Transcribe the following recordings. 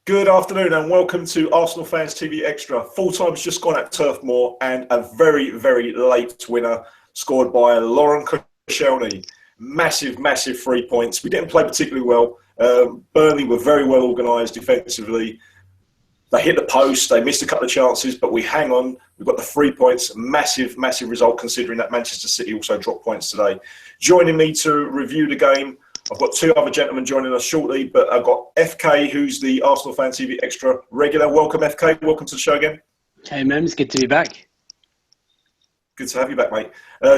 Good afternoon and welcome to ArsenalFanTV Extra. Full time's just gone at Turf Moor and a very, very late winner scored by Laurent Koscielny. Massive 3 points. We didn't play particularly well. Burnley were very well organised defensively. They hit the post, they missed a couple of chances, but we hang on. We've got the 3 points. Massive result considering that Manchester City also dropped points today. Joining me to review the game, I've got two other gentlemen joining us shortly, but I've got FK, who's the ArsenalFanTV Extra regular. Welcome, FK. Welcome to the show again. Hey, Mems. Good to be back. Good to have you back, mate.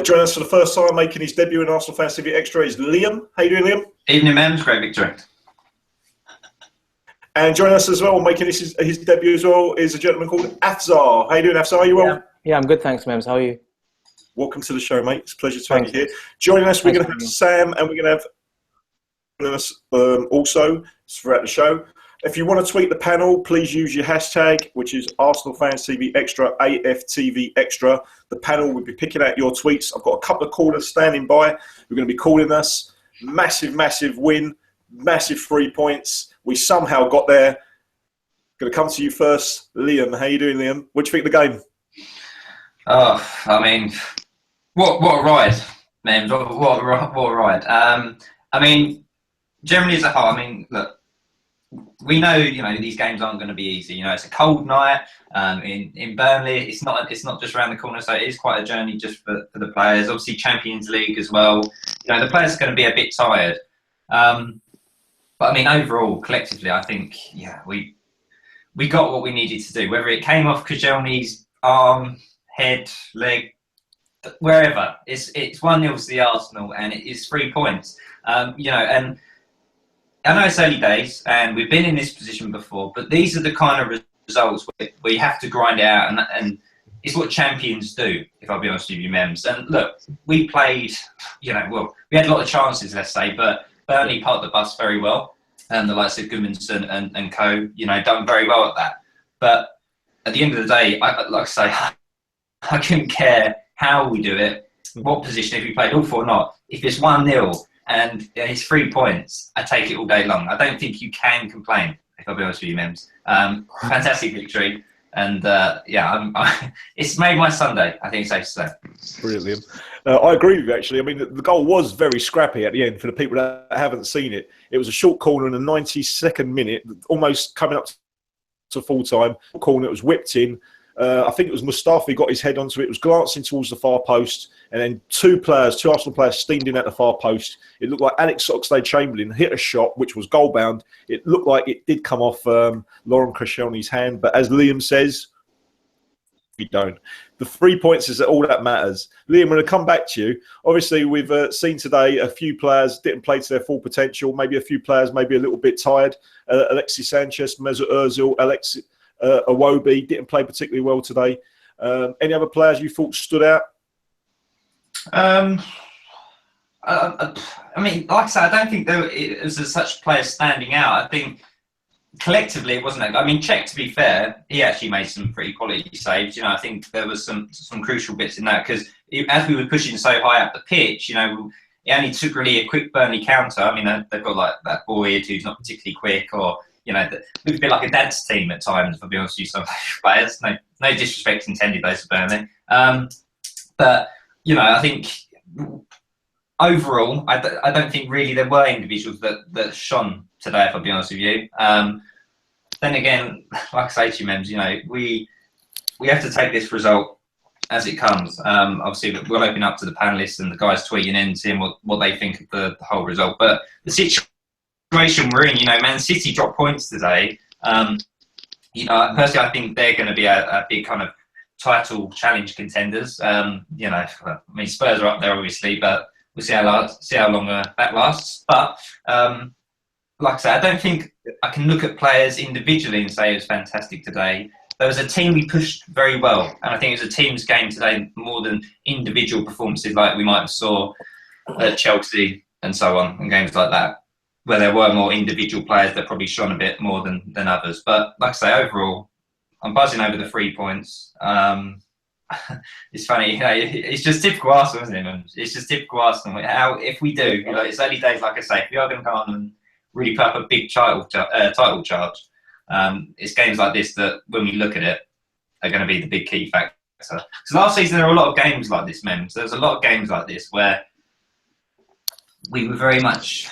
Joining us for the first time, making his debut in ArsenalFanTV Extra is Liam. How you doing, Liam? Evening, Mems. Great victory. And joining us as well, making his debut as well, is a gentleman called AFTV. How you doing, AFTV? Are you well? Yeah, I'm good, thanks, Mems. How are you? Welcome to the show, mate. It's a pleasure to have you here. Joining us, we're going to have Sam, and we're going to have us also throughout the show. If you want to tweet the panel, please use your hashtag, which is ArsenalFanTV Extra, AFTVextra. The panel will be picking out your tweets. I've got a couple of callers standing by. We're going to be calling us. Massive win, massive 3 points. We somehow got there. Going to come to you first, Liam. How you doing, Liam? What do you think of the game? Oh, I mean, what a ride, Mems. What a ride. I mean, generally as a whole, I mean, look, we know, these games aren't going to be easy. It's a cold night in Burnley. It's not just around the corner, so it is quite a journey just for the players. Obviously, Champions League as well. The players are going to be a bit tired. But I mean, overall, collectively, I think, we got what we needed to do. Whether it came off Koscielny's arm, head, leg, wherever, it's 1-0 to the Arsenal, and it is 3 points. And I know it's early days, and we've been in this position before, but these are the kind of results where you have to grind it out, and it's what champions do, if I'll be honest with you, Mems. And look, we played, we had a lot of chances, let's say, but Burnley parked the bus very well, and the likes of Goodmanson and co, done very well at that. But at the end of the day, like I say, I couldn't care how we do it, what position, if we played all four or not. If it's 1-0 and it's 3 points, I take it all day long. I don't think you can complain, if I'll be honest with you, Mems. Fantastic victory. And it's made my Sunday, I think it's safe to say. Brilliant, Liam. I agree with you, actually. I mean, the goal was very scrappy at the end for the people that haven't seen it. It was a short corner in the 92nd minute, almost coming up to full time. Corner, it was whipped in. I think it was Mustafi got his head onto it. It was glancing towards the far post, and then two Arsenal players steamed in at the far post. It looked like Oxlade-Chamberlain hit a shot which was goal bound. It looked like it did come off Laurent Koscielny's hand, but as Liam says, we don't. The 3 points is all that matters. Liam, I'm going to come back to you. Obviously, we've seen today a few players didn't play to their full potential. Maybe a few players maybe a little bit tired. Alexis Sanchez, Mesut Ozil, Iwobi didn't play particularly well today. Any other players you thought stood out? I mean, like I said, I don't think it was such players standing out. I think collectively it wasn't. I mean, Cech, to be fair, he actually made some pretty quality saves. I think there was some crucial bits in that because as we were pushing so high up the pitch, it only took really a quick Burnley counter. I mean, they've got like that Boyd who's not particularly quick, or we've a bit like a dance team at times, if I'll be honest with you, some players. No disrespect intended, those for Burnley. But, I think overall, I don't think really there were individuals that shone today, if I'll be honest with you. Then again, like I say to you, Mems, we have to take this result as it comes. Obviously, we'll open up to the panellists and the guys tweeting in, seeing what they think of the whole result. But the situation we're in, Man City dropped points today. Personally, I think they're going to be a big kind of title challenge contenders. Spurs are up there obviously, but we'll see how long that lasts. But like I said, I don't think I can look at players individually and say it was fantastic today. There was a team we pushed very well, and I think it was a team's game today more than individual performances like we might have saw at Chelsea and so on, and games like that, where there were more individual players that probably shone a bit more than others. But like I say, overall, I'm buzzing over the 3 points. It's funny, it's just typical Arsenal, isn't it? It's just typical Arsenal. If we do, it's early days, like I say, if we are going to go on and really put up a big title charge, It's games like this that, when we look at it, are going to be the big key factor. So last season there were a lot of games like this, Mems. There was a lot of games like this where we were very much,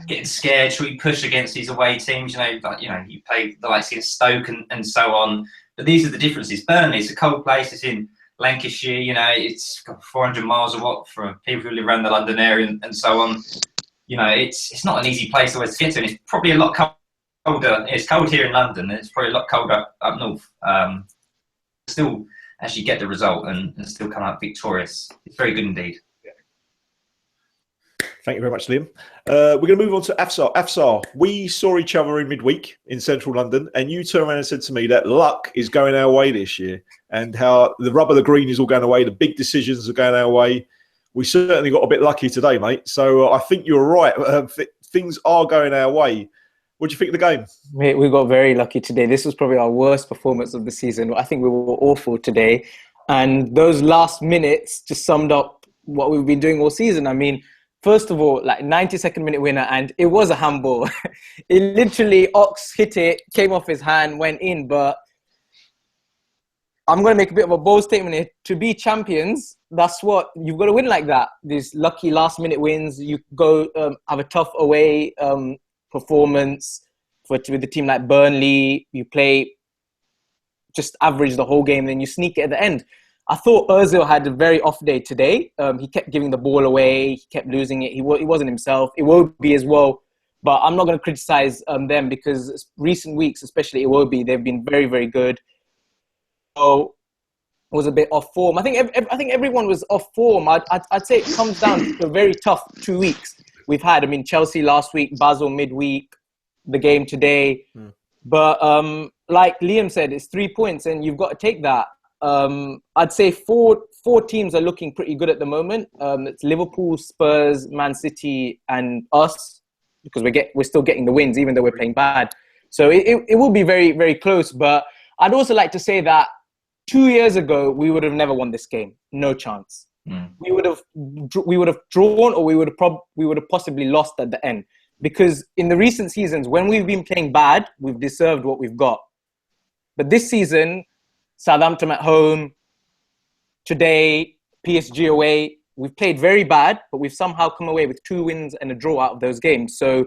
getting scared. Should we push against these away teams? You play the likes against Stoke and so on. But these are the differences. Burnley, it's a cold place. It's in Lancashire. It's got 400 miles away from people who live around the London area and so on. It's not an easy place always to get to, and it's probably a lot colder. It's cold here in London, and it's probably a lot colder up north. Still actually get the result and still come out victorious. It's very good indeed. Thank you very much, Liam. We're going to move on to AFTV. AFTV, we saw each other in midweek in central London, and you turned around and said to me that luck is going our way this year, and how the rubber, the green is all going away, the big decisions are going our way. We certainly got a bit lucky today, mate. So I think you're right. Things are going our way. What do you think of the game? Mate, we got very lucky today. This was probably our worst performance of the season. I think we were awful today. And those last minutes just summed up what we've been doing all season. I mean, first of all, 92nd minute winner, and it was a handball. It literally, Ox hit it, came off his hand, went in. But I'm going to make a bit of a bold statement here. To be champions, that's what you've got to win like that. These lucky last minute wins. You go have a tough away performance with a team like Burnley. You play just average the whole game, then you sneak it at the end. I thought Ozil had a very off day today. He kept giving the ball away. He kept losing it. He wasn't himself. Iwobi as well. But I'm not going to criticize them, because recent weeks, especially Iwobi, they've been very, very good. So it was a bit off form. I think everyone was off form. I'd say it comes down to a very tough 2 weeks we've had. I mean, Chelsea last week, Basel midweek, the game today. But like Liam said, it's 3 points and you've got to take that. I'd say four teams are looking pretty good at the moment. It's Liverpool, Spurs, Man City and us, because we're still getting the wins even though we're playing bad. So it will be very, very close. But I'd also like to say that 2 years ago, we would have never won this game. No chance. We would have drawn, or we would have possibly lost at the end. Because in the recent seasons, when we've been playing bad, we've deserved what we've got. But this season, Southampton at home, today, PSG away, we've played very bad, but we've somehow come away with 2 wins and a draw out of those games. So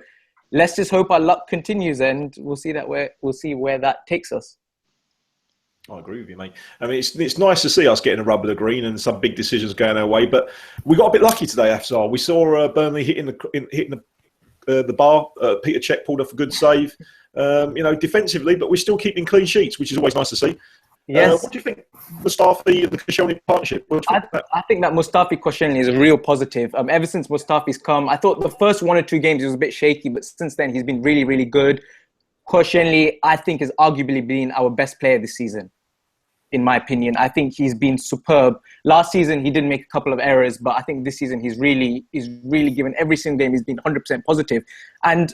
let's just hope our luck continues, and we'll see where that takes us. I agree with you, mate. I mean, it's nice to see us getting a rub of the green and some big decisions going our way, but we got a bit lucky today, AFTV. We saw Burnley hitting the bar. Peter Cech pulled off a good save, defensively, but we're still keeping clean sheets, which is always nice to see. Yes. What do you think, Mustafi and the Koscielny partnership? I think that Mustafi Koscielny is a real positive. Ever since Mustafi's come, I thought the first 1 or 2 games he was a bit shaky, but since then he's been really, really good. Koscielny, I think, has arguably been our best player this season, in my opinion. I think he's been superb. Last season, he did make a couple of errors, but I think this season he's really given every single game. He's been 100% positive. And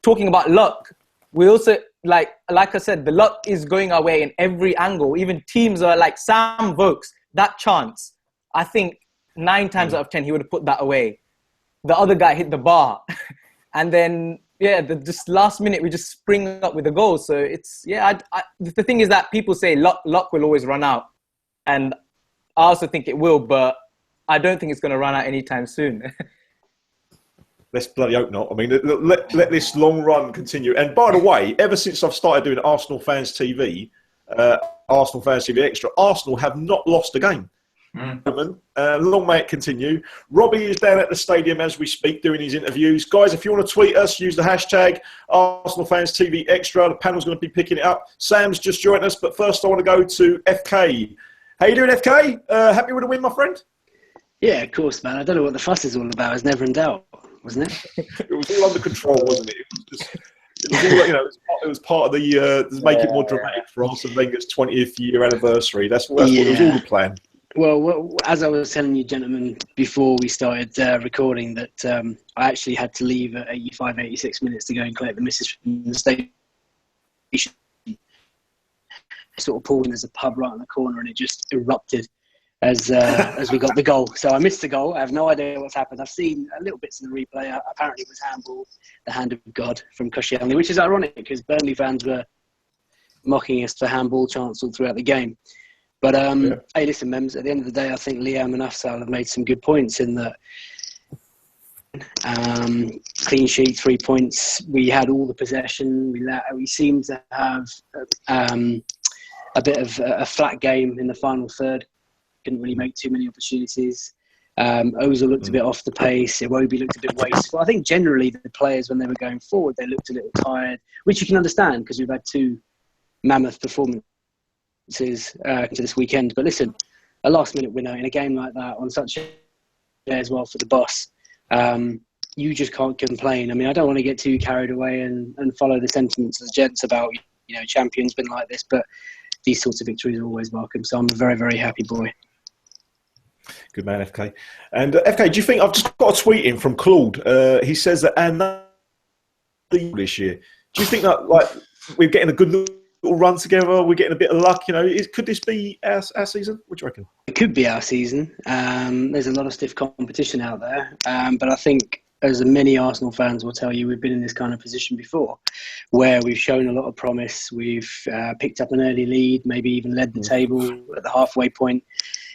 talking about luck, we also, like I said, the luck is going our way in every angle. Even teams are like Sam Vokes, that chance, I think 9 times out of 10, he would have put that away. The other guy hit the bar. And then, just last minute, we just spring up with a goal. So it's, the thing is that people say luck will always run out. And I also think it will, but I don't think it's going to run out anytime soon. Let's bloody hope not. I mean, let this long run continue. And by the way, ever since I've started doing ArsenalFanTV, ArsenalFanTVextra, Arsenal have not lost a game. Long may it continue. Robbie is down at the stadium as we speak doing his interviews. Guys, if you want to tweet us, use the hashtag ArsenalFanTVextra. The panel's going to be picking it up. Sam's just joined us, but first I want to go to FK. How you doing, FK? Happy with the win, my friend? Yeah, of course, man. I don't know what the fuss is all about. It's never in doubt, wasn't it? It was all under control, wasn't it? It was part of the make it more dramatic for Arsene Wenger's 20th year anniversary. That's what it was all the plan. Well, as I was telling you, gentlemen, before we started recording, that I actually had to leave at 85, 86 minutes to go and collect the missus from the station. I sort of pulled in, there's a pub right in the corner, and it just erupted as we got the goal. So I missed the goal. I have no idea what's happened. I've seen a little bits in the replay. Apparently it was handball, the hand of God from Koscielny, which is ironic because Burnley fans were mocking us for handball chants all throughout the game. But hey, listen, Mems, at the end of the day, I think Liam and Afsal have made some good points in that. Clean sheet, 3 points. We had all the possession. We seemed to have a bit of a flat game in the final third. Couldn't really make too many opportunities. Ozil looked a bit off the pace. Iwobi looked a bit wasteful. I think generally the players, when they were going forward, they looked a little tired, which you can understand because we've had 2 mammoth performances to this weekend. But listen, a last-minute winner in a game like that on such a day as well for the boss, you just can't complain. I mean, I don't want to get too carried away and follow the sentiments of the gents about, champions been like this, but these sorts of victories are always welcome. So I'm a very, very happy boy. Good man, FK. And FK, do you think, I've just got a tweet in from Claude. He says that this year. Do you think that we're getting a good little run together? We're getting a bit of luck. Could this be our season? What do you reckon? It could be our season. There's a lot of stiff competition out there, but I think, as many Arsenal fans will tell you, we've been in this kind of position before, where we've shown a lot of promise. We've picked up an early lead, maybe even led the table at the halfway point.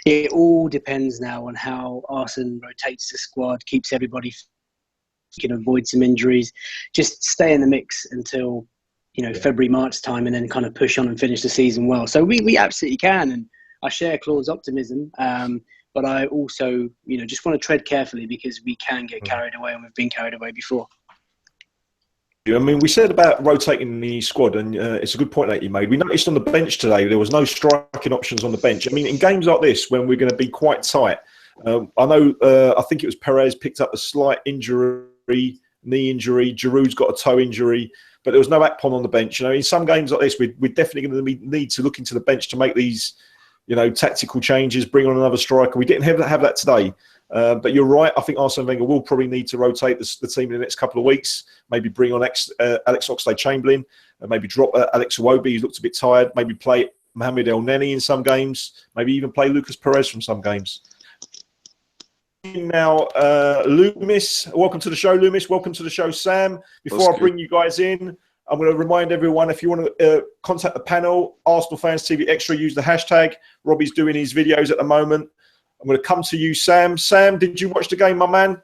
It all depends now on how Arsenal rotates the squad, keeps everybody, can avoid some injuries, just stay in the mix until February, March time, and then kind of push on and finish the season well. So we absolutely can, and I share Claude's optimism, but I also just want to tread carefully because we can get carried away, and we've been carried away before. I mean, we said about rotating the squad, and it's a good point that you made. We noticed on the bench today there was no striking options on the bench. I mean, in games like this, when we're going to be quite tight, I know, I think it was Perez picked up a slight injury, knee injury. Giroud's got a toe injury, but there was no Akpom on the bench. In some games like this, we're definitely going to need to look into the bench to make these, tactical changes, bring on another striker. We didn't have that today. But you're right. I think Arsene Wenger will probably need to rotate the team in the next couple of weeks. Maybe bring on Alex Oxlade-Chamberlain, maybe drop Alex Iwobi, who looked a bit tired. Maybe play Mohamed El Neni in some games. Maybe even play Lucas Perez from some games. Now, Loomis, welcome to the show, Loomis. Welcome to the show, Sam. Before I bring you guys in, I'm going to remind everyone, if you want to contact the panel, ArsenalFanTV use the hashtag. Robbie's doing his videos at the moment. I'm going to come to you, Sam. Sam, did you watch the game, my man?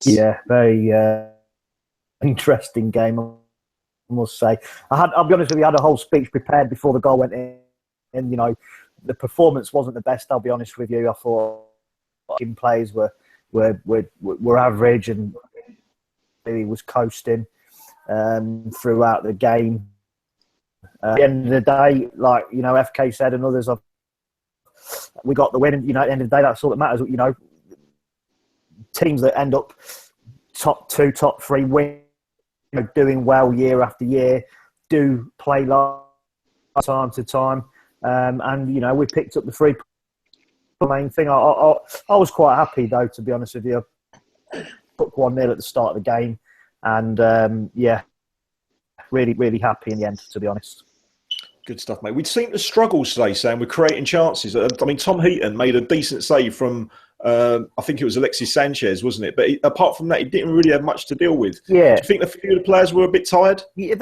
Yeah, very interesting game, I must say. I'll be honest with you, I had a whole speech prepared before the goal went in. And, the performance wasn't the best, I'll be honest with you. I thought players were average, and he was coasting throughout the game. At the end of the day, like FK said and others, we got the win. And, at the end of the day, that's all that matters. Teams that end up top 2, top 3 win, doing well year after year, do play time to time, and we picked up the 3. The main thing. I was quite happy though, to be honest with you. Took 1-0 at the start of the game, and really, really happy in the end, to be honest. Good stuff, mate. We'd seen the struggles today, Sam, with creating chances. I mean, Tom Heaton made a decent save from, I think it was Alexis Sanchez, wasn't it? But apart from that, he didn't really have much to deal with. Yeah. Do you think a few of the players were a bit tired? Yeah,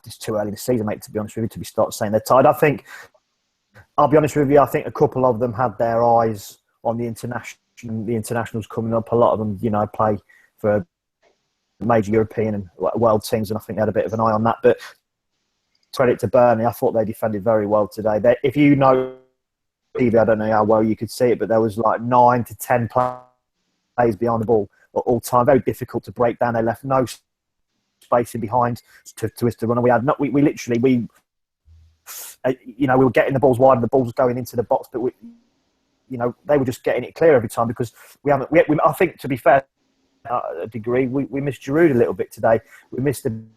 it's too early in the season, mate, to be honest with you, to be start saying they're tired. I'll be honest with you, I think a couple of them had their eyes on the internationals coming up. A lot of them, play for major European and world teams, and I think they had a bit of an eye on that. But credit to Burnley, I thought they defended very well today. If I don't know how well you could see it, but there was like 9 to 10 players behind the ball at all time. Very difficult to break down. They left no space in behind to us to run. We literally we were getting the balls wide and the balls going into the box, but they were just getting it clear every time because I think, to be fair, a degree, we missed Giroud a little bit today. We missed him.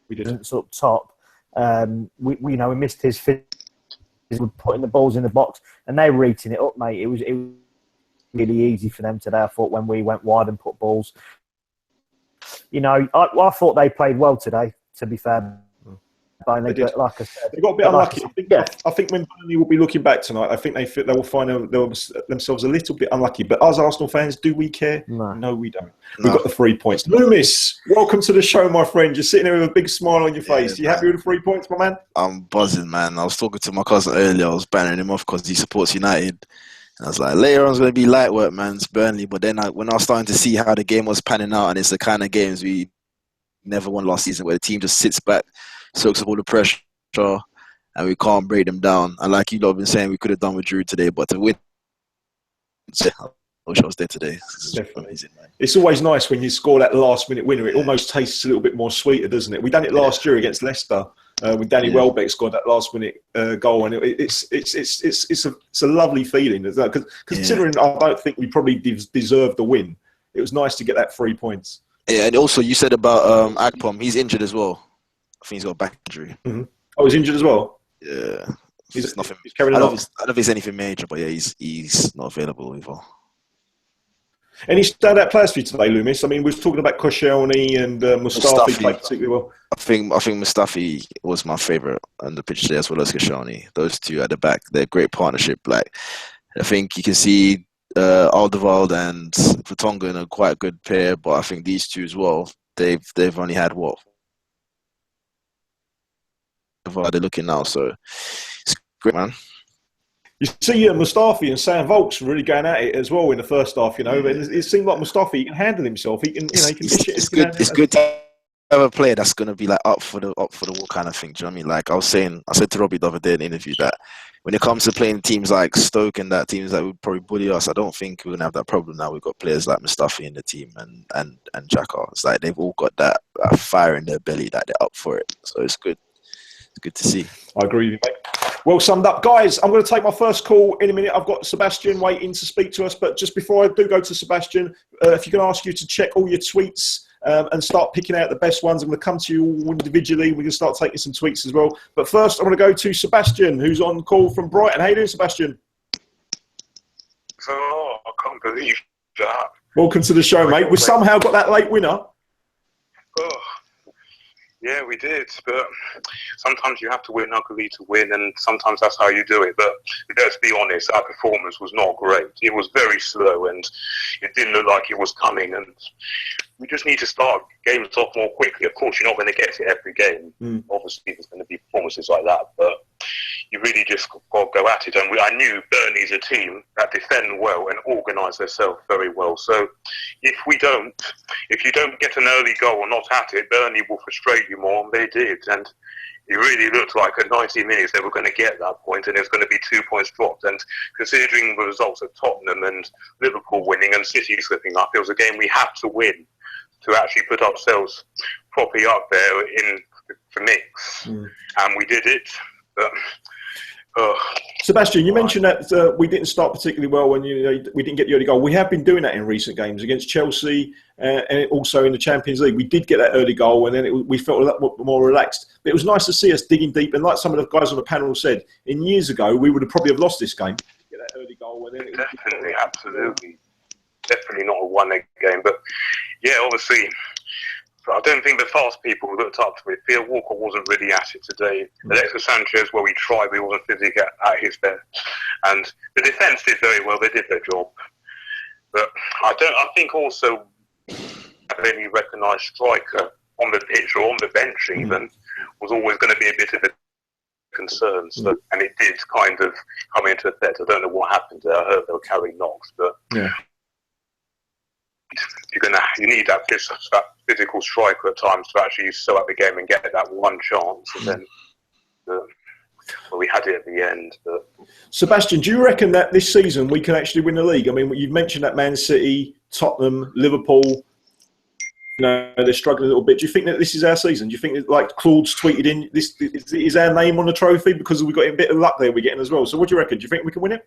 We didn't up top. We missed his putting the balls in the box, and they were eating it up, mate. It was really easy for them today. I thought when we went wide and put balls, I thought they played well today. To be fair, Burnley, but like I said, they got a bit unlucky. I think when Burnley will be looking back tonight, I think they will find themselves a little bit unlucky. But as Arsenal fans, do we care? No, we don't. We've got the 3 points. Loomis, welcome to the show, my friend. You're sitting there with a big smile on your face. You happy with the 3 points, my man? I'm buzzing, man. I was talking to my cousin earlier. I was banning him off because he supports United. And I was like, later on it's going to be light work, man. It's Burnley. But then when I was starting to see how the game was panning out, and it's the kind of games we never won last season, where the team just sits back, soaks up all the pressure, and we can't break them down. And like you lot have been saying, we could have done with Drew today, but to win, I wish I was there today. This is amazing, man. It's always nice when you score that last-minute winner. It almost tastes a little bit more sweeter, doesn't it? We done it last year against Leicester when Danny Welbeck scored that last-minute goal, and it's a lovely feeling. Because considering I don't think we probably deserved the win, it was nice to get that 3 points. Yeah, and also you said about Akpom, he's injured as well. I think he's got a back injury. Mm-hmm. Oh, he's injured as well? Yeah. He's nothing. carrying I don't think it's anything major, but yeah, he's not available either. Any standout players for you today, Loomis? I mean, we were talking about Koscielny and Mustafi played particularly well. I think Mustafi was my favourite on the pitch today, as well as Koscielny. Those two at the back, they're a great partnership. Like, I think you can see Alderweireld and Vertonghen are quite a good pair, but I think these two as well, they've only had what? How they're looking now, so it's great, man. You see Mustafi and Sam Volks really going at it as well in the first half, you know. But it seemed like Mustafi, he can handle himself. He can, you know, he can dish it. It's good to have a player that's going to be like up for the wall kind of thing. Do you know what I mean? Like I said to Robbie the other day in the interview that when it comes to playing teams like Stoke and that teams that would probably bully us, I don't think we're going to have that problem now. We've got players like Mustafi in the team and Xhaka. It's like they've all got that fire in their belly that they're up for it. So it's good. It's good to see. I agree with you, mate. Well summed up. Guys, I'm going to take my first call in a minute. I've got Sebastian waiting to speak to us. But just before I do go to Sebastian, if you can ask you to check all your tweets and start picking out the best ones. I'm going to come to you all individually. We can start taking some tweets as well. But first, I'm going to go to Sebastian, who's on call from Brighton. How you doing, Sebastian? Oh, I can't believe that. Welcome to the show, mate. We somehow got that late winner. Oh. Yeah, we did, but sometimes you have to win ugly to win, and sometimes that's how you do it. But let's be honest, our performance was not great. It was very slow, and it didn't look like it was coming, and we just need to start games off more quickly. Of course, you're not going to get it every game. Obviously, there's going to be performances like that, but you really just got to go at it. And I knew Burnley's a team that defend well and organise themselves very well. So if you don't get an early goal or not at it, Burnley will frustrate you more, and they did. And it really looked like at 90 minutes they were going to get that point, and there's going to be 2 points dropped. And considering the results of Tottenham and Liverpool winning and City slipping up, it was a game we had to win to actually put ourselves properly up there in the mix. And we did it. But, Sebastian, you mentioned that we didn't start particularly well when we didn't get the early goal. We have been doing that in recent games against Chelsea and also in the Champions League. We did get that early goal, and then we felt a lot more relaxed. But it was nice to see us digging deep. And like some of the guys on the panel said, in years ago, we would have probably have lost this game. Get that early goal, and then definitely, absolutely, definitely not a one-leg game. But yeah, obviously, I don't think the fast people looked up to it. Theo Walker wasn't really at it today. Alexis Sanchez, where we tried, we wasn't physically at his best. And the defence did very well. They did their job. But I think also have any recognised striker on the pitch or on the bench even was always going to be a bit of a concern. So, and it did kind of come into effect. I don't know what happened there. I heard they were carrying knocks, but you need that physical striker at times to actually sew up the game and get that one chance. And then we had it at the end. But Sebastian, do you reckon that this season we can actually win the league? I mean, you've mentioned that Man City, Tottenham, Liverpool, they're struggling a little bit. Do you think that this is our season? Do you think that, like Claude's tweeted in, this is our name on the trophy because we've got a bit of luck there we're getting as well? So what do you reckon? Do you think we can win it?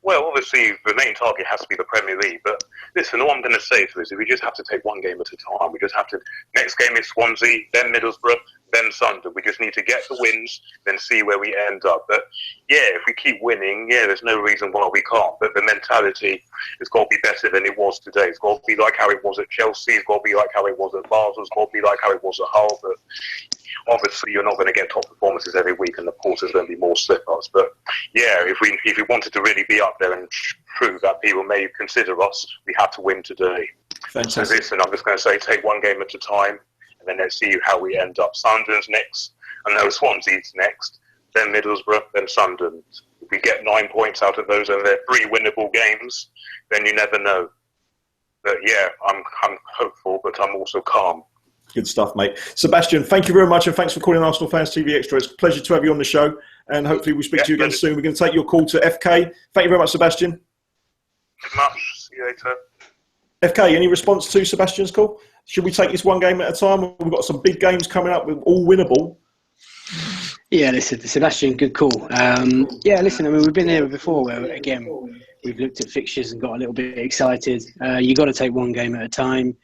Well, obviously, the main target has to be the Premier League. But listen, all I'm going to say to is we just have to take one game at a time. We just have to. Next game is Swansea, then Middlesbrough, then Sunderland. We just need to get the wins, then see where we end up. But yeah, if we keep winning, there's no reason why we can't. But the mentality has got to be better than it was today. It's got to be like how it was at Chelsea. It's got to be like how it was at Basel. It's got to be like how it was at Hull. But obviously, you're not going to get top performances every week, and of course, there's going to be more slip-ups. But yeah, if we wanted to really be up there and prove that people may consider us, we have to win today. Fantastic. So listen, I'm just going to say, take one game at a time, and then let's see how we end up. Sunderland's next, and no, Swansea's next, then Middlesbrough, then Sunderland. If we get 9 points out of those and they're 3 winnable games, then you never know. But yeah, I'm hopeful, but I'm also calm. Good stuff, mate. Sebastian, thank you very much, and thanks for calling Arsenal Fans TV Extra. It's a pleasure to have you on the show, and hopefully we'll speak to you again soon. We're going to take your call to FK. Thank you very much, Sebastian. Thank you much. See you later. FK, any response to Sebastian's call? Should we take this one game at a time? We've got some big games coming up, all winnable. Yeah, listen, Sebastian, good call. Yeah, listen, I mean, we've been there before where, again, we've looked at fixtures and got a little bit excited. You got to take one game at a time.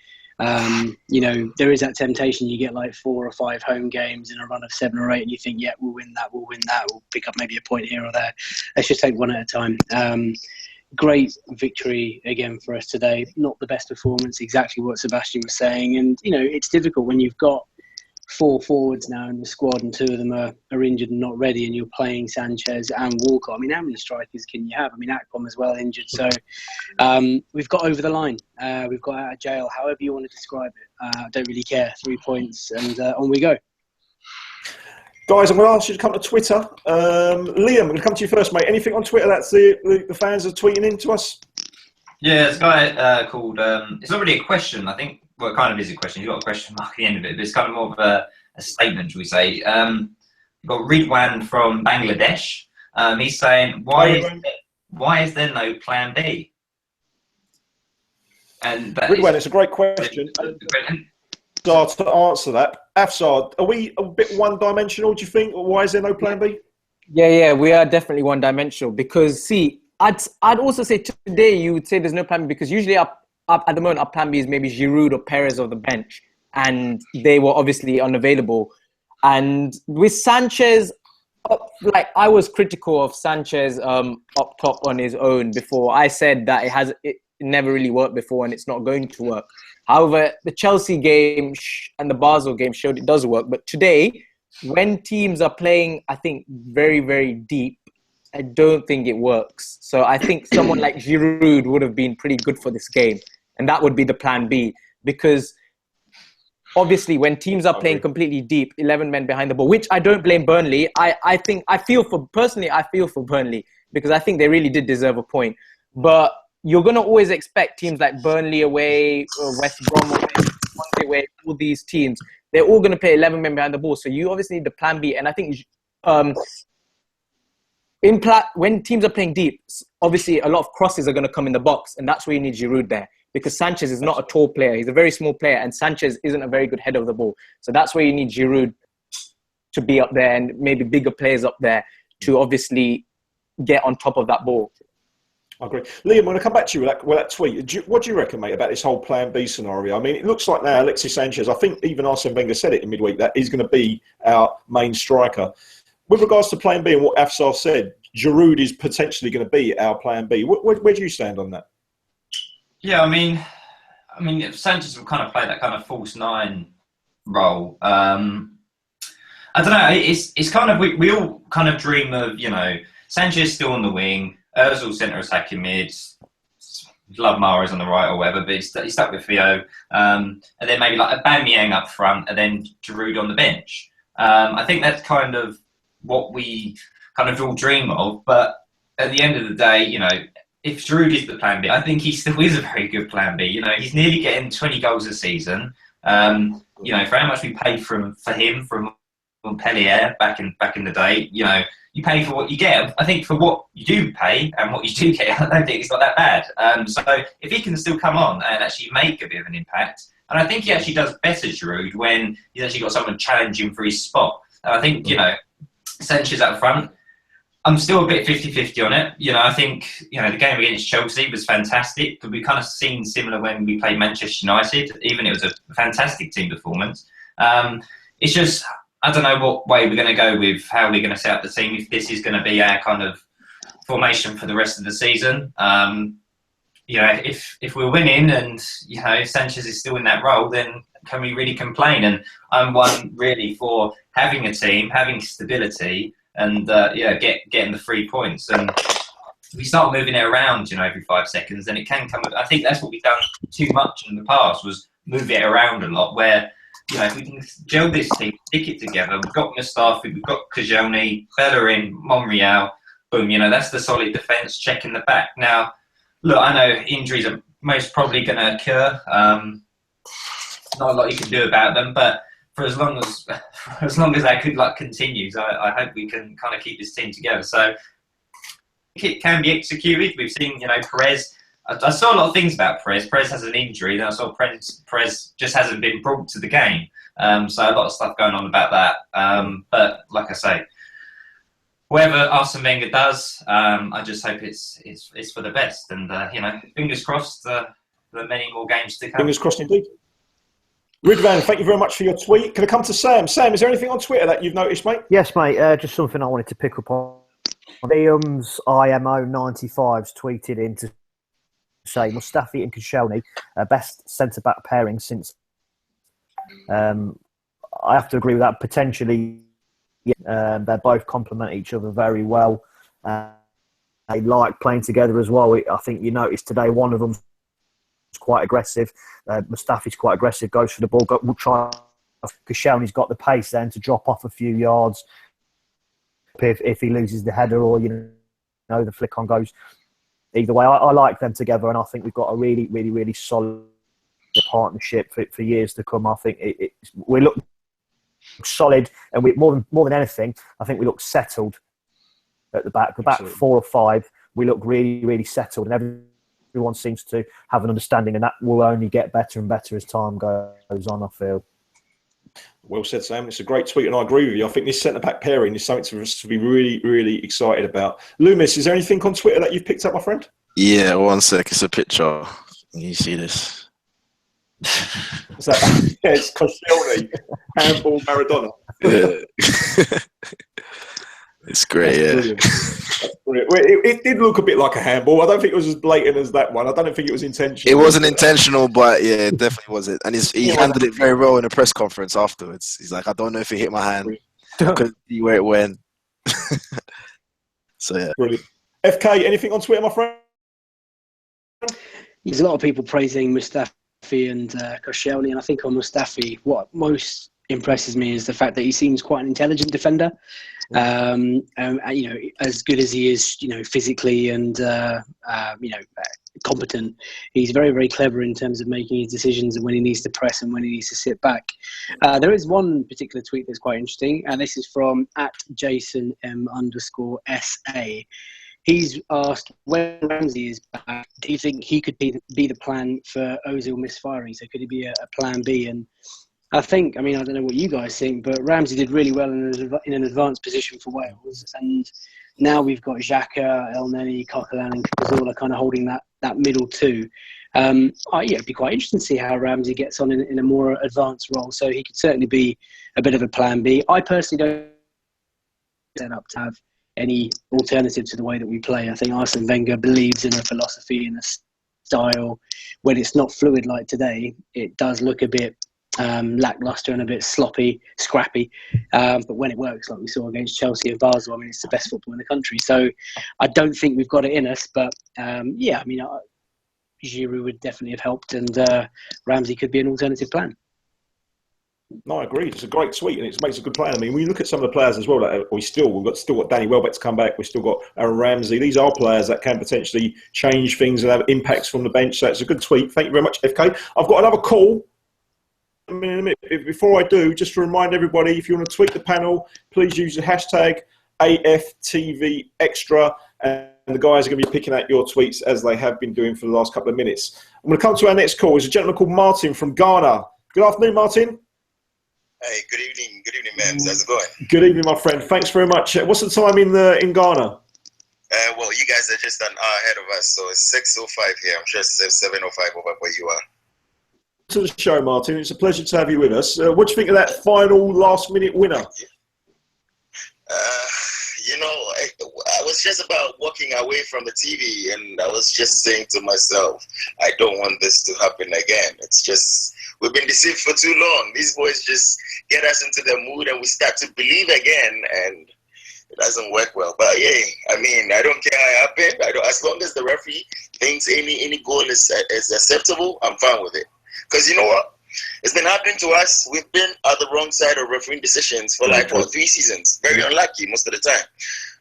You know, there is that temptation. You get like 4 or 5 home games in a run of 7 or 8, and you think, yeah, we'll win that, we'll pick up maybe a point here or there. Let's just take one at a time. Great victory again for us today. Not the best performance, exactly what Sebastian was saying. And, you know, it's difficult when you've got 4 forwards now in the squad and 2 of them are injured and not ready, and you're playing Sanchez and Walcott. I mean, how many strikers can you have? I mean, Akpom as well injured. So we've got over the line. We've got out of jail, however you want to describe it. I don't really care. 3 points and on we go. Guys, I'm going to ask you to come to Twitter. Liam, I'm going to come to you first, mate. Anything on Twitter that the fans are tweeting in to us? Yeah, it's a guy called... it's not really a question, I think. Well, it kind of is a question. You've got a question mark at the end of it, but it's kind of more of a statement, shall we say. You've got Ridwan from Bangladesh. He's saying, why is there no plan B? And Ridwan, it's a great question. To answer that, Afsar, are we a bit one-dimensional, do you think? Or why is there no plan B? Yeah, we are definitely one-dimensional because, see, I'd also say today you would say there's no plan B because usually at the moment our plan B is maybe Giroud or Perez off the bench, and they were obviously unavailable. And with Sanchez, like I was critical of Sanchez up top on his own before. I said that it never really worked before and it's not going to work. However, the Chelsea game and the Basel game showed it does work. But today, when teams are playing, I think, very, very deep, I don't think it works. So I think someone like Giroud would have been pretty good for this game. And that would be the plan B. Because obviously, when teams are playing completely deep, 11 men behind the ball, which I don't blame Burnley. I feel for Burnley because I think they really did deserve a point. But you're going to always expect teams like Burnley away, West Brom away, Swansea away, all these teams. They're all going to play 11 men behind the ball. So you obviously need the plan B. And I think when teams are playing deep, obviously a lot of crosses are going to come in the box. And that's where you need Giroud there. Because Sanchez is not a tall player. He's a very small player. And Sanchez isn't a very good header of the ball. So that's where you need Giroud to be up there and maybe bigger players up there to obviously get on top of that ball. I agree. Liam, I'm going to come back to you with that tweet. What do you reckon, mate, about this whole plan B scenario? I mean, it looks like now Alexis Sanchez, I think even Arsene Wenger said it in midweek, that he's going to be our main striker. With regards to plan B and what Afsar said, Giroud is potentially going to be our plan B. Where do you stand on that? Yeah, I mean, Sanchez will kind of play that kind of false 9 role. I don't know. It's kind of we all kind of dream of, you know, Sanchez still on the wing, Ozil centre attacking mid, love Mahrez on the right or whatever, but he's stuck with Theo, and then maybe like a Aubameyang up front, and then Giroud on the bench. I think that's kind of what we kind of all dream of. But at the end of the day, you know, if Giroud is the plan B, I think he still is a very good plan B. You know, he's nearly getting 20 goals a season. You know, for how much we paid for him from Montpellier back in the day, you know, you pay for what you get. I think for what you do pay and what you do get, I don't think it's not that bad. So if he can still come on and actually make a bit of an impact, and I think he actually does better, Giroud, when he's actually got someone challenging for his spot. And I think, you know, Sanchez up front, I'm still a bit 50-50 on it. You know, I think, you know, the game against Chelsea was fantastic, but we kind of seen similar when we played Manchester United. Even it was a fantastic team performance. It's just, I don't know what way we're going to go with how we're going to set up the team, if this is going to be our kind of formation for the rest of the season. You know, if we're winning and, you know, Sanchez is still in that role, then can we really complain? And I'm one really for having a team, having stability, and getting the 3 points. And if we start moving it around, you know, every 5 seconds, then it can come. I think that's what we've done too much in the past, was move it around a lot. Where, you know, if we can gel this team, stick it together, we've got Mustafi, we've got Koscielny, Bellerin, Monreal, boom, you know, that's the solid defence, checking the back. Now, look, I know injuries are most probably going to occur. Not a lot you can do about them, but for as long as our good luck continues, I hope we can kind of keep this team together. So it can be executed. We've seen, you know, Perez. I saw a lot of things about Perez. Perez has an injury. Then I saw Perez just hasn't been brought to the game. So a lot of stuff going on about that. But like I say, whatever Arsene Wenger does, I just hope it's for the best. And you know, fingers crossed for many more games to come. Fingers crossed indeed. Ridvan, thank you very much for your tweet. Can I come to Sam? Sam, is there anything on Twitter that you've noticed, mate? Yes, mate. Just something I wanted to pick up on. Liam's IMO95's tweeted in to say Mustafi and Koscielny best centre-back pairing since. I have to agree with that. Potentially, they both complement each other very well. They like playing together as well. I think you noticed today one of them's quite aggressive. Mustafi's quite aggressive, goes for the ball. We'll try. Koscielny's got the pace then to drop off a few yards if he loses the header, or you know the flick on goes. Either way, I like them together, and I think we've got a really, really, really solid partnership for years to come. I think we look solid, and we more than anything, I think we look settled at the back. The back Absolutely. 4 or 5, we look really, really settled, and everyone seems to have an understanding, and that will only get better and better as time goes on, I feel. Well said, Sam. It's a great tweet, and I agree with you. I think this centre-back pairing is something for us to be really, really excited about. Loomis, is there anything on Twitter that you've picked up, my friend? Yeah, 1 sec. It's a picture. Can you see this? Is that, yeah, it's Koscielny, handball Maradona. Yeah. It's great, yeah. Brilliant. That's brilliant. Well, it did look a bit like a handball. I don't think it was as blatant as that one. I don't think it was intentional. It wasn't intentional, but yeah, it definitely wasn't. And he handled it very well in a press conference afterwards. He's like, I don't know if it hit my hand. I couldn't see where it went. So, yeah. Brilliant. FK, anything on Twitter, my friend? There's a lot of people praising Mustafi and Koscielny, and I think on Mustafi, what most impresses me is the fact that he seems quite an intelligent defender. You know, as good as he is, you know, physically and you know, competent, he's very, very clever in terms of making his decisions and when he needs to press and when he needs to sit back. There is one particular tweet that's quite interesting, and this is from @JasonM_SA. He's asked, when Ramsey is back, do you think he could be the plan for Ozil misfiring? So could he be a plan B? And I think, I mean, I don't know what you guys think, but Ramsey did really well in an advanced position for Wales. And now we've got Xhaka, El Neni, Coquelin and Cazorla kind of holding that middle two. Yeah, it'd be quite interesting to see how Ramsey gets on in a more advanced role. So he could certainly be a bit of a plan B. I personally don't set up to have any alternative to the way that we play. I think Arsene Wenger believes in a philosophy and a style. When it's not fluid like today, it does look a bit lackluster and a bit sloppy, scrappy. But when it works, like we saw against Chelsea and Basel, I mean, it's the best football in the country. So I don't think we've got it in us. But yeah, I mean, Giroud would definitely have helped, and Ramsey could be an alternative plan. No, I agree. It's a great tweet, and it makes a good plan. I mean, when you look at some of the players as well, like we've still got Danny Welbeck to come back. We've still got Aaron Ramsey. These are players that can potentially change things and have impacts from the bench. So it's a good tweet. Thank you very much, FK. I've got another call. In a minute. Before I do, just to remind everybody, if you want to tweet the panel, please use the hashtag AFTVextra, and the guys are going to be picking out your tweets as they have been doing for the last couple of minutes. I'm going to come to our next call. It's a gentleman called Martin from Ghana. Good afternoon, Martin. Hey, good evening, man. How's it going? Good evening, my friend. Thanks very much. What's the time in Ghana? Well, you guys are just an hour ahead of us, so it's 6:05 here. I'm sure it's 7:05 over where you are. to the show, Martin. It's a pleasure to have you with us. What do you think of that final last-minute winner? You know, I was just about walking away from the TV, and I was just saying to myself, I don't want this to happen again. It's just, we've been deceived for too long. These boys just get us into the mood, and we start to believe again, and it doesn't work well. But yeah, I mean, I don't care how it happened. I don't, as long as the referee thinks any goal is acceptable, I'm fine with it. Because you know what? It's been happening to us. We've been at the wrong side of refereeing decisions for like 3 seasons. Very unlucky most of the time.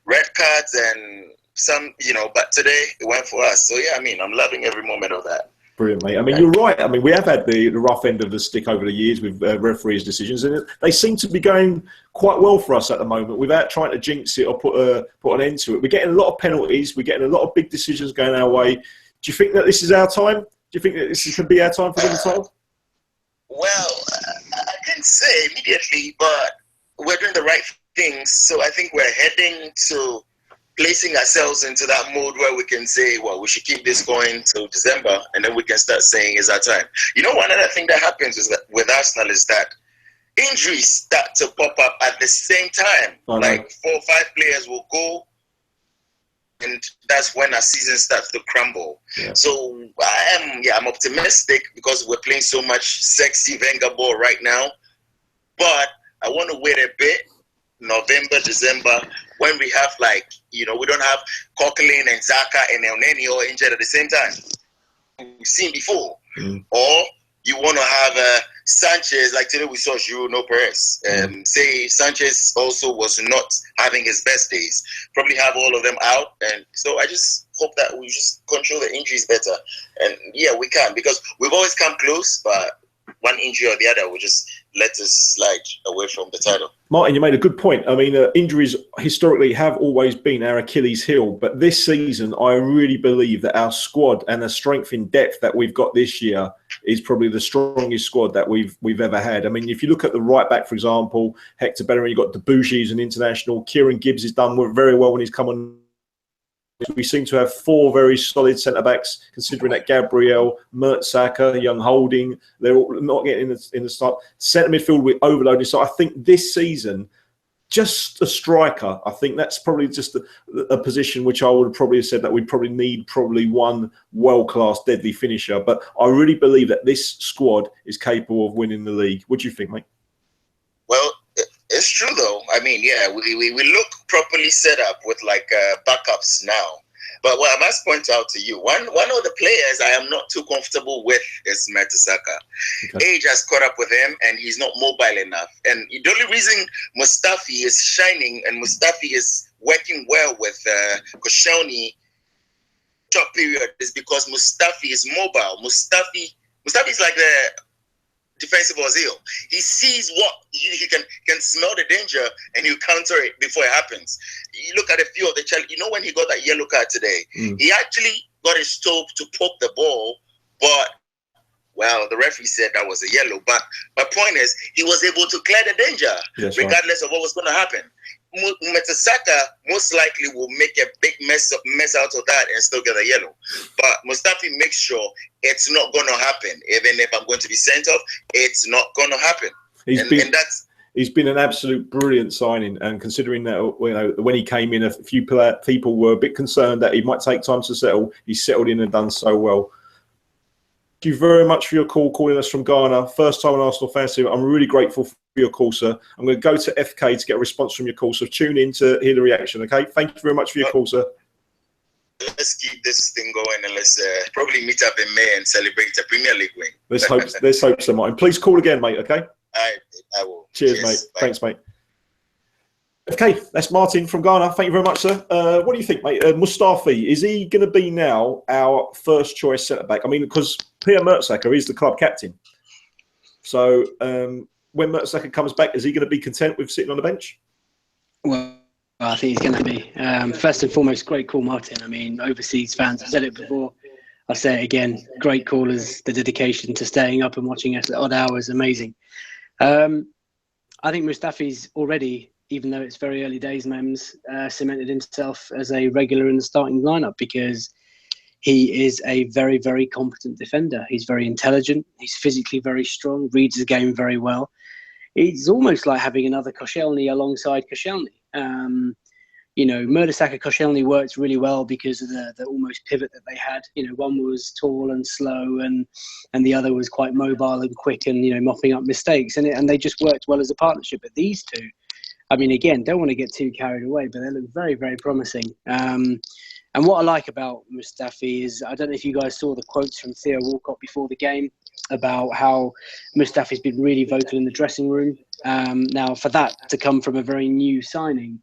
Red cards and some, you know, but today it went for us. So yeah, I mean, I'm loving every moment of that. Brilliant, mate. I mean, you're right. I mean, we have had the rough end of the stick over the years with referees' decisions, and they seem to be going quite well for us at the moment without trying to jinx it or put an end to it. We're getting a lot of penalties. We're getting a lot of big decisions going our way. Do you think that this is our time? Do you think that this could be our time for the title? Well, I can't say immediately, but we're doing the right things. So I think we're heading to placing ourselves into that mode where we can say, well, we should keep this going till December, and then we can start saying it's our time. You know, one other thing that happens is that with Arsenal is that injuries start to pop up at the same time. Like 4 or 5 players will go, and that's when our season starts to crumble. Yeah. So I'm optimistic because we're playing so much sexy Wenger ball right now. But I want to wait a bit, November, December, when we have like, you know, we don't have Coquelin and Xhaka and El Neni injured at the same time. We've seen before. Or you want to have Sanchez, like today we saw Giroud, no Perez. Say Sanchez also was not having his best days. Probably have all of them out. And so I just hope that we just control the injuries better. And yeah, we can, because we've always come close, but one injury or the other will just let us slide away from the title. Martin, you made a good point. I mean, injuries historically have always been our Achilles heel, but this season I really believe that our squad and the strength in depth that we've got this year is probably the strongest squad that we've ever had. I mean, if you look at the right back, for example, Hector Bellerin, you've got Debussy as an international. Kieran Gibbs has done very well when he's come on. We seem to have 4 very solid centre-backs, considering that Gabriel, Mertesacker, Young Holding, they're all not getting in the start. Centre midfield with overloading. So I think this season, just a striker, I think that's probably just a position which I would have probably have said that we probably need one world-class deadly finisher. But I really believe that this squad is capable of winning the league. What do you think, mate? Well, it's true, though. I mean, yeah, we look properly set up with like backups now. But what I must point out to you, one of the players I am not too comfortable with is Mertesacker. Okay. Age has caught up with him, and he's not mobile enough. And the only reason Mustafi is shining and Mustafi is working well with Koscielny top period is because Mustafi is mobile. Mustafi is like the defensive Ozil. He sees what he can smell the danger, and he'll counter it before it happens. You look at a few of the challenge. You know, when he got that yellow card today, he actually got his toe to poke the ball, but well, the referee said that was a yellow. But my point is, he was able to clear the danger, regardless of what was going to happen. Mertesacker most likely will make a big mess out of that and still get a yellow. But Mustafi makes sure it's not going to happen. Even if I'm going to be sent off, it's not going to happen. He's been an absolute brilliant signing, and considering that, you know, when he came in, a few people were a bit concerned that he might take time to settle. He's settled in and done so well. Thank you very much for your call, calling us from Ghana. First time on ArsenalFanTV. I'm really grateful for your call, sir. I'm going to go to FK to get a response from your call, so tune in to hear the reaction, okay? Thank you very much for your call, sir. Let's keep this thing going, and let's probably meet up in May and celebrate a Premier League win. Let's hope so, Martin. Please call again, mate, okay? I will. Cheers, mate. Bye. Thanks, mate. Okay, that's Martin from Ghana. Thank you very much, sir. What do you think, mate? Mustafi, is he going to be now our first choice centre-back? I mean, because Pierre Mertesacker is the club captain. So when Mertesacker comes back, is he going to be content with sitting on the bench? Well, I think he's going to be. First and foremost, great call, Martin. I mean, overseas fans, I've said it before, I'll say it again. Great callers, the dedication to staying up and watching us at odd hours, amazing. I think Mustafi's already, even though it's very early days, Mems, cemented himself as a regular in the starting lineup, because he is a very, very competent defender. He's very intelligent. He's physically very strong, reads the game very well. It's almost like having another Koscielny alongside Koscielny. You know, Mertesacker Koscielny worked really well because of the almost pivot that they had. You know, one was tall and slow, and the other was quite mobile and quick, and you know, mopping up mistakes. And they just worked well as a partnership. But these two, I mean, again, don't want to get too carried away, but they look very, very promising. And what I like about Mustafi is, I don't know if you guys saw the quotes from Theo Walcott before the game about how Mustafi's been really vocal in the dressing room. Now, for that to come from a very new signing,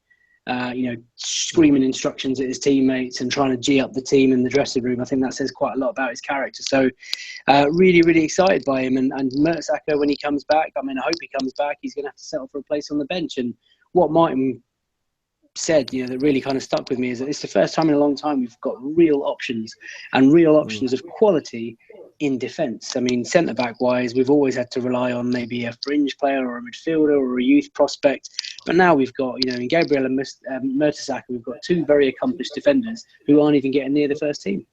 you know, screaming instructions at his teammates and trying to G up the team in the dressing room, I think that says quite a lot about his character. So really, really excited by him. And Mertesacker, when he comes back, I mean, I hope he comes back, he's going to have to settle for a place on the bench. And what Martin said, you know, that really kind of stuck with me is that it's the first time in a long time we've got real options, and real options of quality in defence. I mean, centre-back wise, we've always had to rely on maybe a fringe player or a midfielder or a youth prospect. But now we've got, you know, in Gabriel and Mertesacker, we've got two very accomplished defenders who aren't even getting near the first team.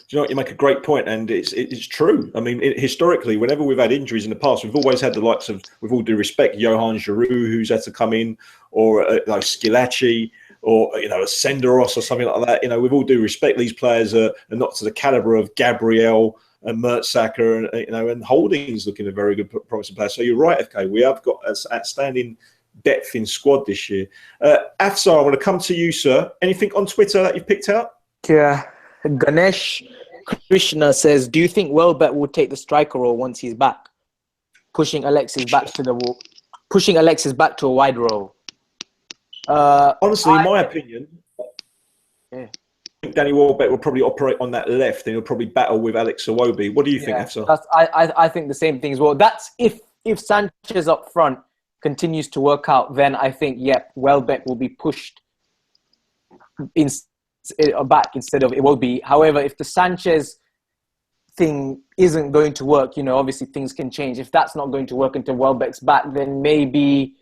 You know what, you make a great point, and it's true. I mean, historically, whenever we've had injuries in the past, we've always had the likes of, with all due respect, Johan Giroud, who's had to come in, or like Skilacci, or you know, a Senderos or something like that. You know, with all due respect, these players are not to the caliber of Gabriel and Mertesacker, and you know, and Holding's looking a very good promising player. So you're right, FK. We have got outstanding depth in squad this year. AFTV, I want to come to you, sir. Anything on Twitter that you've picked out? Yeah, Ganesh Krishna says, do you think Welbeck will take the striker role once he's back, pushing Alexis back to a wide role? Honestly, in my opinion, yeah, I think Danny Welbeck will probably operate on that left, and he'll probably battle with Alex Iwobi. What do you think, Afsar? I think the same thing as well. That's if Sanchez up front continues to work out, then I think Welbeck will be pushed back instead of Iwobi. However, if the Sanchez thing isn't going to work, you know, obviously things can change. If that's not going to work until Welbeck's back, then maybe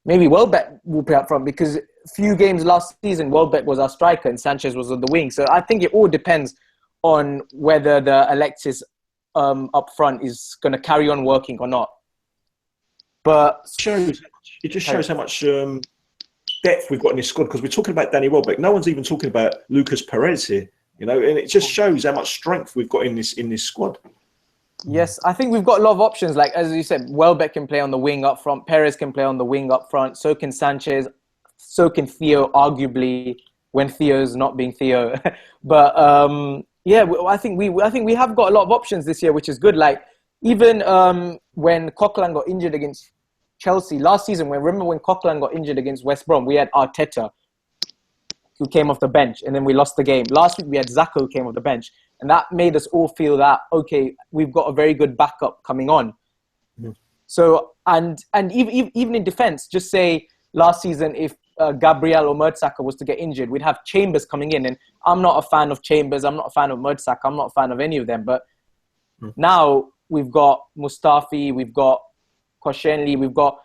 Welbeck will play up front, because a few games last season, Welbeck was our striker and Sanchez was on the wing. So I think it all depends on whether the Alexis up front is going to carry on working or not. But it just shows how much depth we've got in this squad, because we're talking about Danny Welbeck. No one's even talking about Lucas Perez here, you know, and it just shows how much strength we've got in this squad. Yes, I think we've got a lot of options. Like, as you said, Welbeck can play on the wing up front. Perez can play on the wing up front. So can Sanchez. So can Theo, arguably, when Theo's not being Theo. But I think we have got a lot of options this year, which is good. Like, even when Coquelin got injured against Chelsea last season, remember when Coquelin got injured against West Brom, we had Arteta, who came off the bench, and then we lost the game. Last week we had Zacco, who came off the bench, and that made us all feel that, okay, we've got a very good backup coming on. Mm-hmm. So, and even in defence, just say last season, if Gabriel or Mertesacker was to get injured, we'd have Chambers coming in, and I'm not a fan of Chambers, I'm not a fan of Mertesacker, I'm not a fan of any of them, but now we've got Mustafi, we've got Koscielny, we've got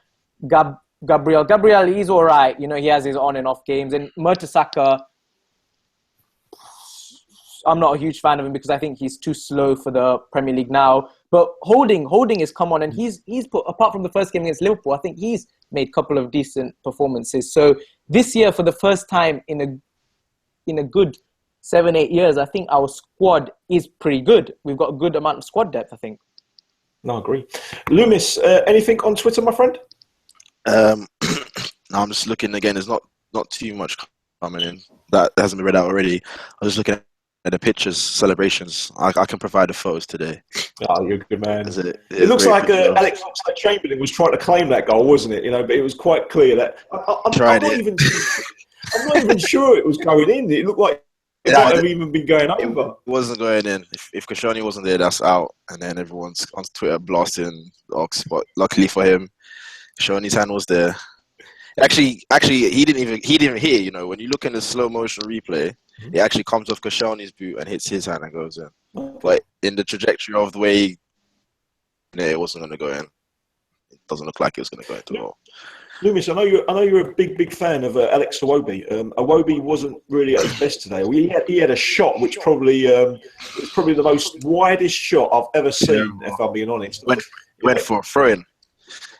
Gabriel. Gabriel, he's all right. You know, he has his on and off games. And Mertesacker, I'm not a huge fan of him because I think he's too slow for the Premier League now. But Holding has come on, and he's put, apart from the first game against Liverpool, I think he's made a couple of decent performances. So this year, for the first time in a good 7-8 years, I think our squad is pretty good. We've got a good amount of squad depth, I think. No, I agree. Loomis, anything on Twitter, my friend? No, I'm just looking again. There's not too much coming in that hasn't been read out already. I was just looking at the pictures, celebrations. I can provide the photos today. Oh, you're a good man. It looks like Alex Oxlade-Chamberlain was trying to claim that goal, wasn't it? You know, but it was quite clear that I'm not even sure it was going in. It looked like it might have even been going over. It wasn't going in. If Koscielny wasn't there, that's out. And then everyone's on Twitter blasting Ox. But luckily for him, Koscielny's hand was there. Actually, he didn't hit. You know, when you look in the slow motion replay, it actually comes off Koscielny's boot and hits his hand and goes in. Okay. But in the trajectory of the way, it wasn't going to go in. It doesn't look like it was going to go into the goal. Loomis, I know you're a big fan of Alex Iwobi. Iwobi wasn't really at his best today. He had a shot which probably was probably the most widest shot I've ever seen, if I'm being honest. Went for a throw-in.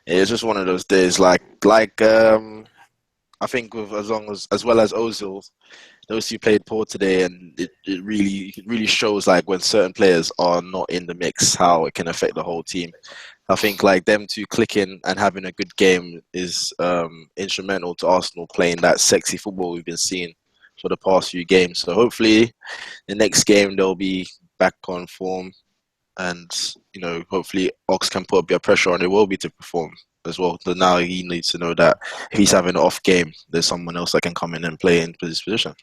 It's just one of those days, like I think with as well as Ozil, those two played poor today, and it really shows like when certain players are not in the mix, how it can affect the whole team. I think like them two clicking and having a good game is instrumental to Arsenal playing that sexy football we've been seeing for the past few games. So hopefully the next game they'll be back on form, and hopefully Ox can put a bit of pressure on Iwobi to perform as well. So now he needs to know that if he's having an off game, there's someone else that can come in and play in his position.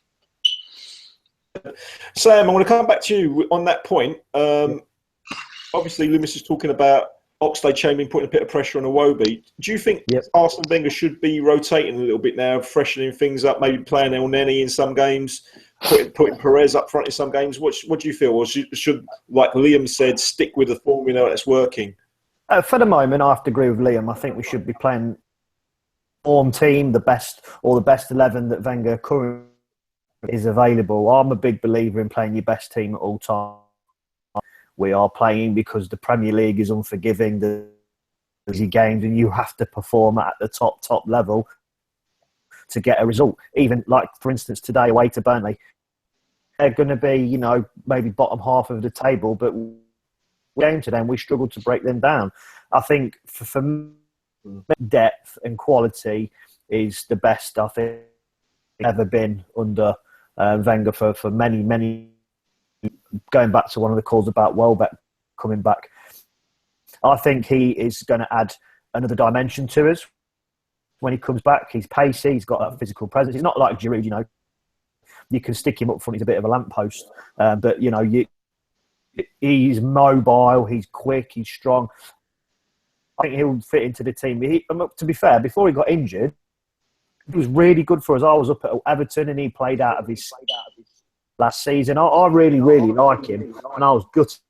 Sam, I want to come back to you on that point. Obviously, Loomis is talking about Oxlade-Chamberlain putting a bit of pressure on Iwobi. Do you think Arsene Wenger should be rotating a little bit now, freshening things up, maybe playing El Neni in some games, putting Perez up front in some games? What do you feel? Or should, like Liam said, stick with the formula that's working? For the moment, I have to agree with Liam. I think we should be playing form team, the best 11 that Wenger currently is available. I'm a big believer in playing your best team at all times. We are playing because the Premier League is unforgiving. There's easy games, and you have to perform at the top level to get a result. Even like, for instance, today away to Burnley, they're going to be, maybe bottom half of the table, but game to them, we struggled to break them down. I think for me, depth and quality is the best I think ever been under Wenger for many. Going back to one of the calls about Welbeck coming back, I think he is going to add another dimension to us when he comes back. He's pacey, he's got that physical presence. He's not like Giroud, you can stick him up front, he's a bit of a lamppost. But, he's mobile, he's quick, he's strong. I think he'll fit into the team. To be fair, before he got injured, it was really good for us. I was up at Everton and he played out of his last season. I really like him, and I was gutted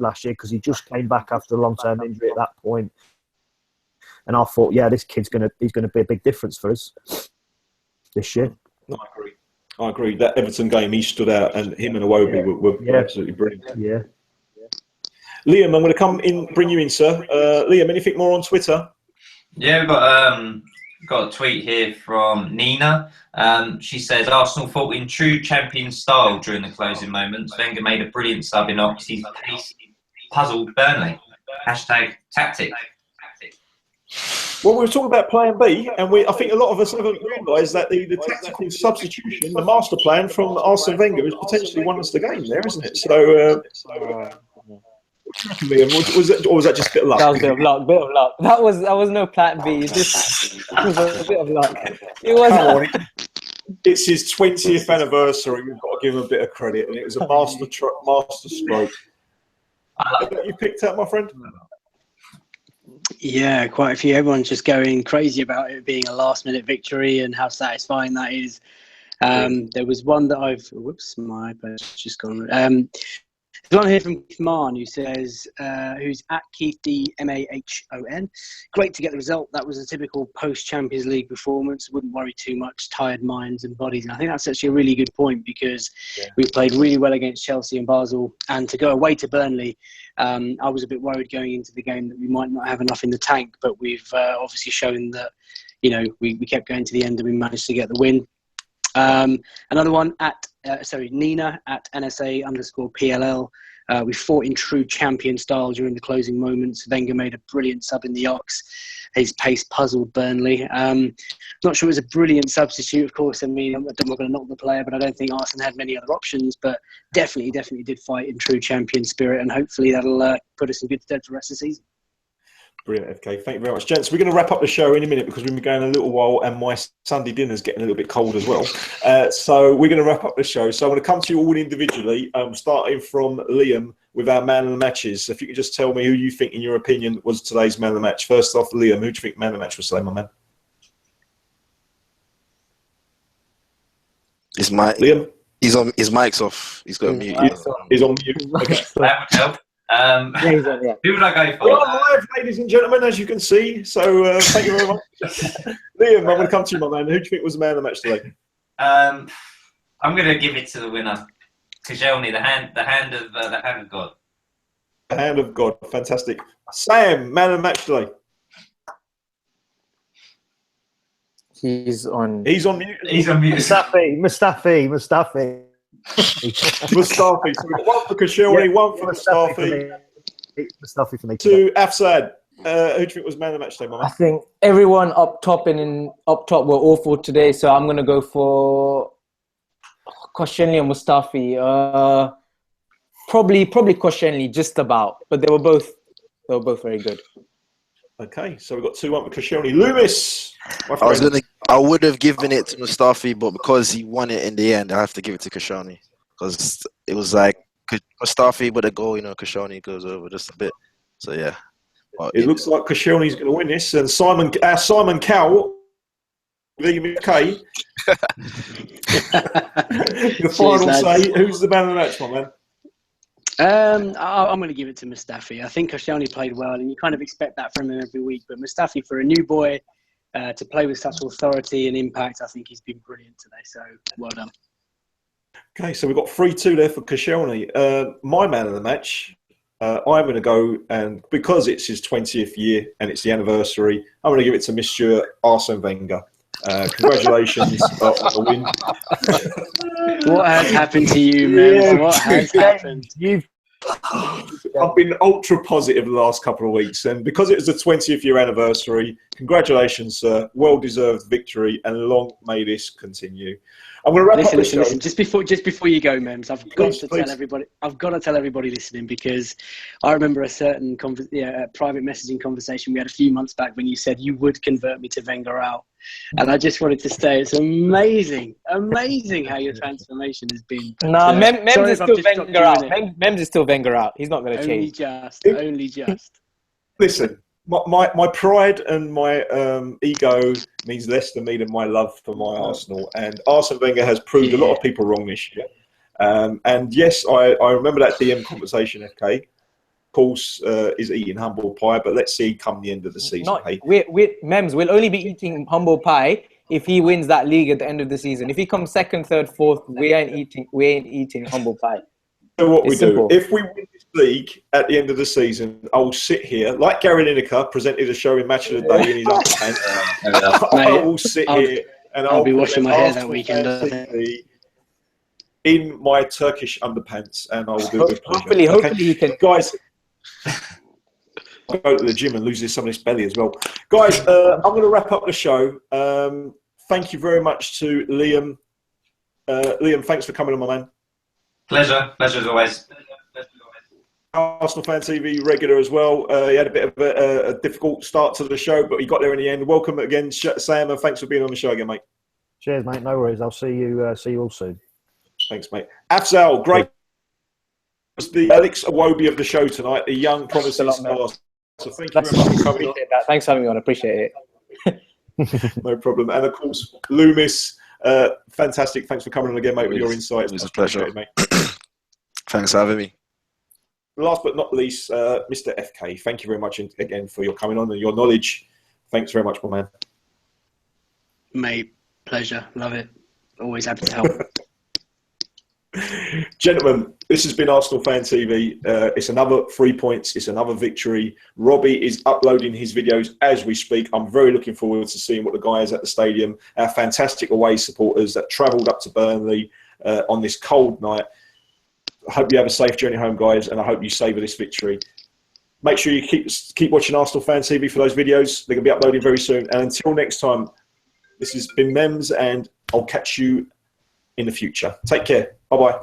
last year because he just came back after a long-term injury at that point. And I thought, this kid's he's gonna be a big difference for us this year. I agree. That Everton game, he stood out, and him and Iwobi were absolutely brilliant. Yeah. Liam, I'm going to bring you in, sir. Liam, anything more on Twitter? Yeah, we've got a tweet here from Nina. She says, Arsenal fought in true champion style during the closing moments. Wenger made a brilliant sub in Ox. His pace puzzled Burnley. #tactic. Well, we were talking about Plan B, and I think a lot of us haven't realised that the tactical substitution, the master plan from Arsene Wenger, has potentially won us the game there, isn't it? So, Liam, was that just a bit of luck? That was a bit of luck. That was no Plan B. It was a bit of luck. It was. It's his 20th anniversary. We've got to give him a bit of credit, and it was a master stroke. You picked up, my friend? Yeah, quite a few. Everyone's just going crazy about it being a last-minute victory and how satisfying that is. There was one that my iPad's just gone. There's one here from Keith Mahon who says, who's at Keith DMAHON. Great to get the result. That was a typical post-Champions League performance. Wouldn't worry too much. Tired minds and bodies. And I think that's actually a really good point because we played really well against Chelsea and Basel. And to go away to Burnley, I was a bit worried going into the game that we might not have enough in the tank. But we've obviously shown that, we kept going to the end and we managed to get the win. Another one Nina at NSA_PLL. We fought in true champion style during the closing moments. Wenger made a brilliant sub in the Ox. His pace puzzled Burnley. Not sure it was a brilliant substitute, of course. I mean, I'm not going to knock the player, but I don't think Arsenal had many other options. But definitely did fight in true champion spirit, and hopefully that'll put us in good stead for the rest of the season. Brilliant, FK. Thank you very much. Gents, we're going to wrap up the show in a minute because we've been going a little while and my Sunday dinner's getting a little bit cold as well. So we're going to wrap up the show. So I'm going to come to you all individually, starting from Liam with our man of the matches. If you could just tell me who you think, in your opinion, was today's man of the match. First off, Liam, who do you think man of the match was today, my man? Liam? His mic's off. He's got a mute. He's on mute. Okay. That would help. Yeah, he's on, yeah. Who would I go We for? are live, ladies and gentlemen, as you can see. So thank you very much. Liam, I'm going to come to you, my man. Who do you think was the man of the match today? I'm going to give it to the winner, Koscielny, the hand of God. The hand of God. Fantastic. Sam, man of the match today. He's on mute. He's on mute. Mustafi. Mustafi. So we've got one for Koscielny, one for Mustafi. Mustafi for me. To Afsad. Who do you think was man of the match today, my I man? think everyone up top were awful today, so I'm gonna go for Koscielny and Mustafi. Probably Koscielny, just about, but they were both very good. Okay, so we've got 2-1 for Koscielny. Loomis, my friend. I would have given it to Mustafi, but because he won it in the end, I have to give it to Koscielny because it was like Mustafi with a goal, Koscielny goes over just a bit. So yeah. It looks like Koscielny's going to win this, and Simon Cowell, the UK. The final say, who's the man of the match, my man? I'm going to give it to Mustafi. I think Koscielny played well, and you kind of expect that from him every week. But Mustafi, for a new boy, to play with such authority and impact, I think he's been brilliant today. So well done. Okay, so we've got 3-2 there for Koscielny. My man of the match, I'm going to go, and because it's his 20th year and it's the anniversary, I'm going to give it to Mr. Arsene Wenger. Congratulations on the win. What has happened to you, man? What has happened? I've been ultra positive the last couple of weeks, and because it was the 20th year anniversary, congratulations, sir. Well-deserved victory, and long may this continue. I'm going to wrap up the show. Listen. Just before you go, Mems, I've got to tell everybody listening, because I remember a certain private messaging conversation we had a few months back when you said you would convert me to Wenger out, and I just wanted to say it's amazing how your transformation has been. Nah, Mems is still Wenger out. Mems is still Wenger out. He's not going to change. Only just. Listen. My pride and my ego means less to me than my love for my Arsenal. And Arsene Wenger has proved a lot of people wrong this year. And yes, I remember that DM conversation, FK. Of course, is eating humble pie, but let's see come the end of the season. Mems will only be eating humble pie if he wins that league at the end of the season. If he comes second, third, fourth, we ain't eating humble pie. So what it's we simple. do, if we win this league at the end of the season, I'll sit here, like Gary Lineker presented a show in Match of the Day in his underpants. I will sit here and I'll be washing my hair that weekend. In my Turkish underpants, and I will do it with pleasure. Hopefully you can. Guys, I'll go to the gym and lose some of this belly as well. Guys, I'm going to wrap up the show. Thank you very much to Liam. Liam, thanks for coming on, my man. Pleasure as always. ArsenalFanTV regular as well. He had a bit of a difficult start to the show, but he got there in the end. Welcome again, Sam, and thanks for being on the show again, mate. Cheers, mate. No worries. I'll see you all soon. Thanks, mate. Afzal, great. Was the Alex Iwobi of the show tonight, the young promising star. So thank you very much for coming on. Thanks for having me on. I appreciate it. No problem. And of course, Loomis. Fantastic. Thanks for coming on again, mate, with your insights. It was a pleasure. Mate. Thanks for having me. Last but not least, Mr. FK, thank you very much again for your coming on and your knowledge. Thanks very much, my man. Mate, pleasure. Love it. Always happy to help. Gentlemen, this has been Arsenal Fan TV. It's another 3 points. It's another victory. Robbie is uploading his videos as we speak. I'm very looking forward to seeing what the guys at the stadium, our fantastic away supporters that travelled up to Burnley on this cold night. I hope you have a safe journey home, guys, and I hope you savour this victory. Make sure you keep watching Arsenal Fan TV for those videos. They're going to be uploading very soon. And until next time, this has been Mems, and I'll catch you in the future. Take care. Bye-bye.